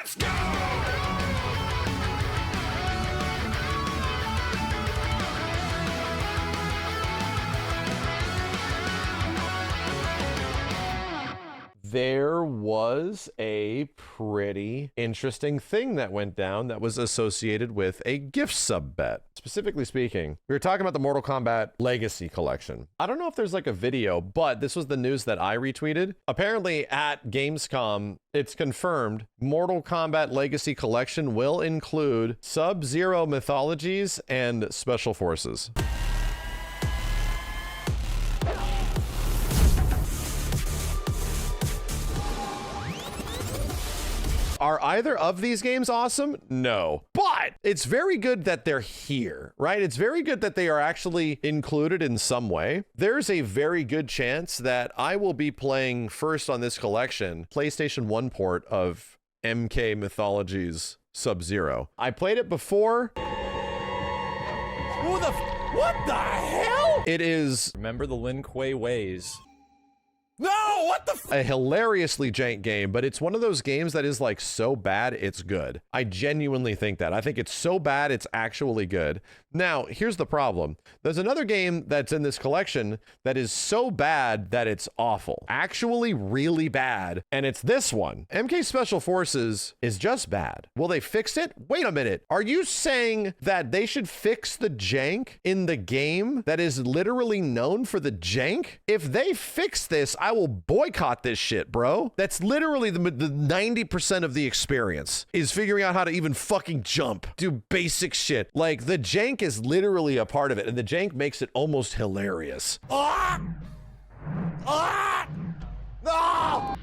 Let's go! There was a pretty interesting thing that went down that was associated with a gift sub bet. Specifically speaking, we were talking about the Mortal Kombat Legacy Collection. I don't know if there's like a video, but this was the news that I retweeted. Apparently at Gamescom, it's confirmed Mortal Kombat Legacy Collection will include Sub-Zero mythologies and special forces. Are either of these games awesome? No. But it's very good that they're here, right? It's very good that they are actually included in some way. There's a very good chance that I will be playing first on this collection, PlayStation 1 port of MK Mythologies Sub-Zero. I played it before. What the hell? It is... Remember the Lin Kuei ways. No, what the a hilariously jank game, but it's one of those games that is like so bad it's good. I genuinely think that. I think it's so bad it's actually good. Now, here's the problem. There's another game that's in this collection that is so bad that it's awful. Actually really bad, and it's this one. MK Special Forces is just bad. Will they fix it? Wait a minute. Are you saying that they should fix the jank in the game that is literally known for the jank? If they fix this, I will boycott this shit, bro. That's literally the 90% of the experience is figuring out how to even fucking jump, do basic shit. Like the jank is literally a part of it, and the jank makes it almost hilarious. Ah! Ah! No!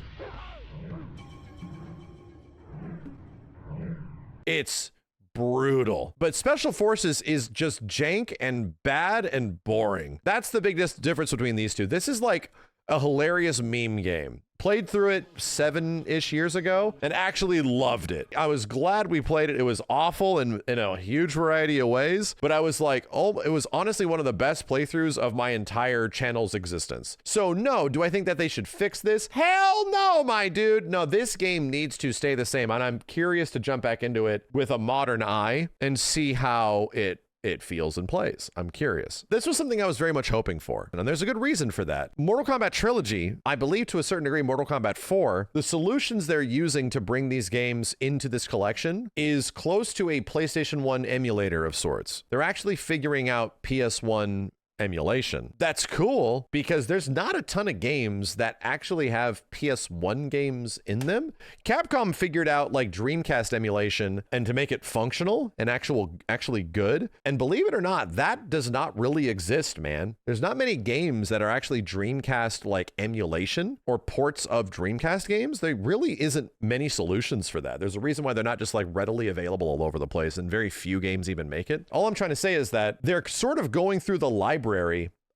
It's brutal. But Special Forces is just jank and bad and boring. That's the big difference between these two. This is like a hilarious meme game. Played through it 7-ish years ago and actually loved it. I was glad we played it. It was awful in a huge variety of ways, but I was like, oh, it was honestly one of the best playthroughs of my entire channel's existence. So no, do I think that they should fix this? Hell no, my dude. No, this game needs to stay the same, and I'm curious to jump back into it with a modern eye and see how it feels and plays. I'm curious. This was something I was very much hoping for, and there's a good reason for that. Mortal Kombat Trilogy, I believe to a certain degree Mortal Kombat 4, the solutions they're using to bring these games into this collection is close to a PlayStation 1 emulator of sorts. They're actually figuring out PS1 emulation. That's cool because there's not a ton of games that actually have PS1 games in them. Capcom figured out like Dreamcast emulation and to make it functional and actually good. And believe it or not, that does not really exist, man. There's not many games that are actually Dreamcast like emulation or ports of Dreamcast games. There really isn't many solutions for that. There's a reason why they're not just like readily available all over the place, and very few games even make it. All I'm trying to say is that they're sort of going through the library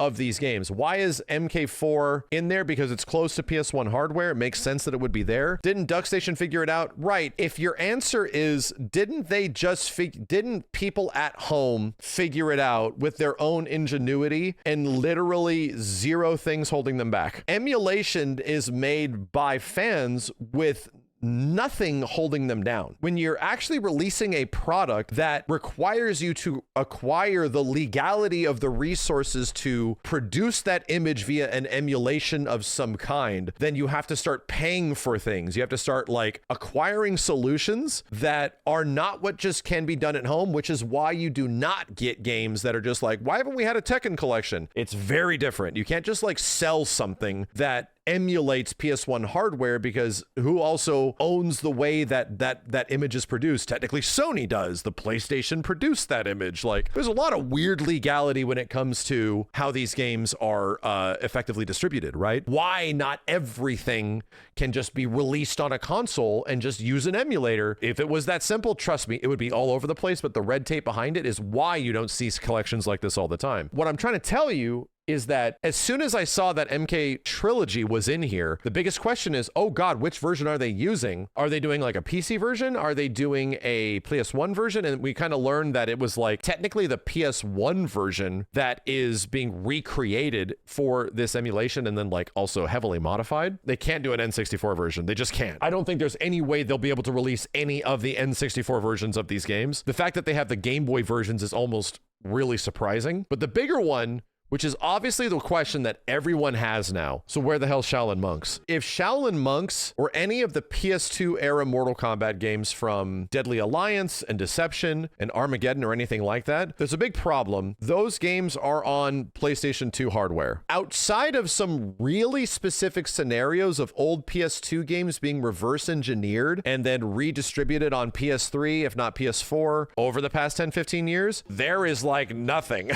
of these games. Why is MK4 in there? Because it's close to PS1 hardware. It makes sense that it would be there. Didn't DuckStation figure it out? Right. If your answer is, didn't people at home figure it out with their own ingenuity and literally zero things holding them back? Emulation is made by fans with nothing holding them down. When you're actually releasing a product that requires you to acquire the legality of the resources to produce that image via an emulation of some kind, then you have to start paying for things. You have to start like acquiring solutions that are not what just can be done at home, which is why you do not get games that are just like, why haven't we had a Tekken collection? It's very different. You can't just like sell something that emulates PS1 hardware, because who also owns the way that image is produced? Technically Sony does. The PlayStation produced that image. Like, there's a lot of weird legality when it comes to how these games are effectively distributed, right? Why not everything can just be released on a console and just use an emulator? If it was that simple, trust me, it would be all over the place, but the red tape behind it is why you don't see collections like this all the time. What I'm trying to tell you is that as soon as I saw that MK Trilogy was in here, the biggest question is, oh God, which version are they using? Are they doing like a PC version? Are they doing a PS1 version? And we kind of learned that it was like technically the PS1 version that is being recreated for this emulation and then like also heavily modified. They can't do an N64 version. They just can't. I don't think there's any way they'll be able to release any of the N64 versions of these games. The fact that they have the Game Boy versions is almost really surprising. But the bigger one, which is obviously the question that everyone has now. So where the hell's Shaolin Monks? If Shaolin Monks or any of the PS2 era Mortal Kombat games from Deadly Alliance and Deception and Armageddon or anything like that, there's a big problem. Those games are on PlayStation 2 hardware. Outside of some really specific scenarios of old PS2 games being reverse engineered and then redistributed on PS3, if not PS4, over the past 10, 15 years, there is like nothing.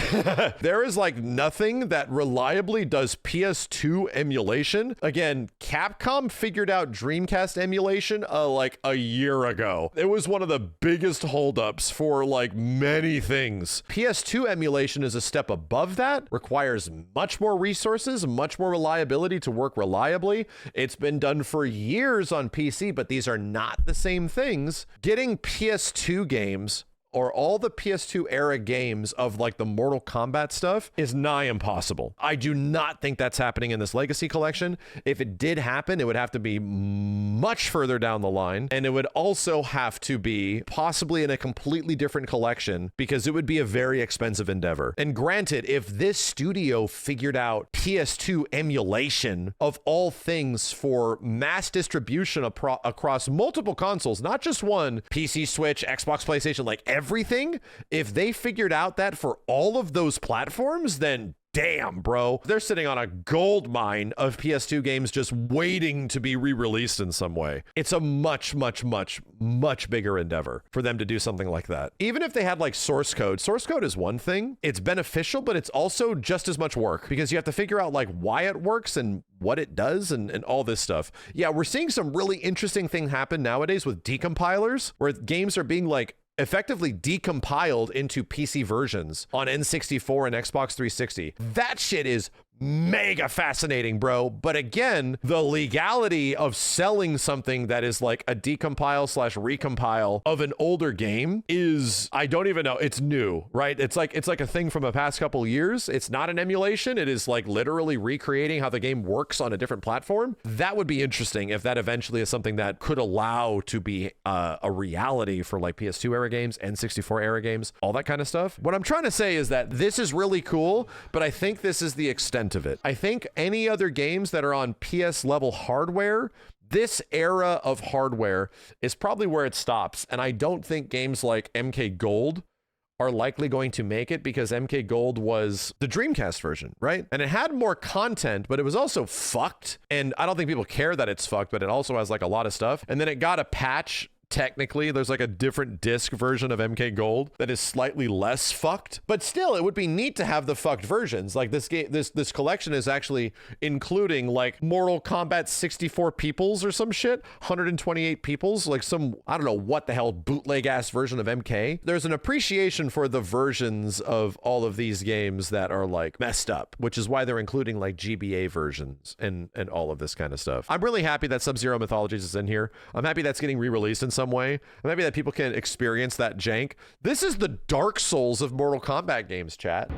There is like nothing that reliably does PS2 emulation. Again, Capcom figured out Dreamcast emulation like a year ago. It was one of the biggest holdups for like many things. PS2 emulation is a step above that, requires much more resources, much more reliability to work reliably. It's been done for years on PC, but these are not the same things. Getting PS2 games or all the PS2 era games of like the Mortal Kombat stuff is nigh impossible. I do not think that's happening in this Legacy collection. If it did happen, it would have to be much further down the line. And it would also have to be possibly in a completely different collection because it would be a very expensive endeavor. And granted, if this studio figured out PS2 emulation of all things for mass distribution across multiple consoles, not just one, PC, Switch, Xbox, PlayStation, like everything, if they figured out that for all of those platforms, then damn, bro, they're sitting on a gold mine of PS2 games just waiting to be re-released in some way. It's a much, much, much, much bigger endeavor for them to do something like that. Even if they had like source code is one thing. It's beneficial, but it's also just as much work because you have to figure out like why it works and what it does and all this stuff. Yeah, we're seeing some really interesting thing happen nowadays with decompilers where games are being like effectively decompiled into PC versions on N64 and Xbox 360. That shit is mega fascinating, bro. But again, the legality of selling something that is like a decompile slash recompile of an older game is, I don't even know. It's new, right? It's like a thing from the past couple years. It's not an emulation. It is like literally recreating how the game works on a different platform. That would be interesting if that eventually is something that could allow to be a reality for like PS2 era games, N64 era games, all that kind of stuff. What I'm trying to say is that this is really cool, but I think this is the extent of it. I think any other games that are on PS level hardware, this era of hardware is probably where it stops. And I don't think games like MK Gold are likely going to make it because MK Gold was the Dreamcast version, right? And it had more content, but it was also fucked. And I don't think people care that it's fucked, but it also has like a lot of stuff. And then it got a patch. Technically, there's like a different disc version of MK Gold that is slightly less fucked, but still it would be neat to have the fucked versions. Like this game, this collection is actually including like Mortal Kombat 64 peoples or some shit, 128 peoples, like some, I don't know what the hell bootleg ass version of MK. There's an appreciation for the versions of all of these games that are like messed up, which is why they're including like GBA versions and all of this kind of stuff. I'm really happy that Sub-Zero Mythologies is in here. I'm happy that's getting re-released in some way. I'm happy that people can experience that jank. This is the Dark Souls of Mortal Kombat games, chat.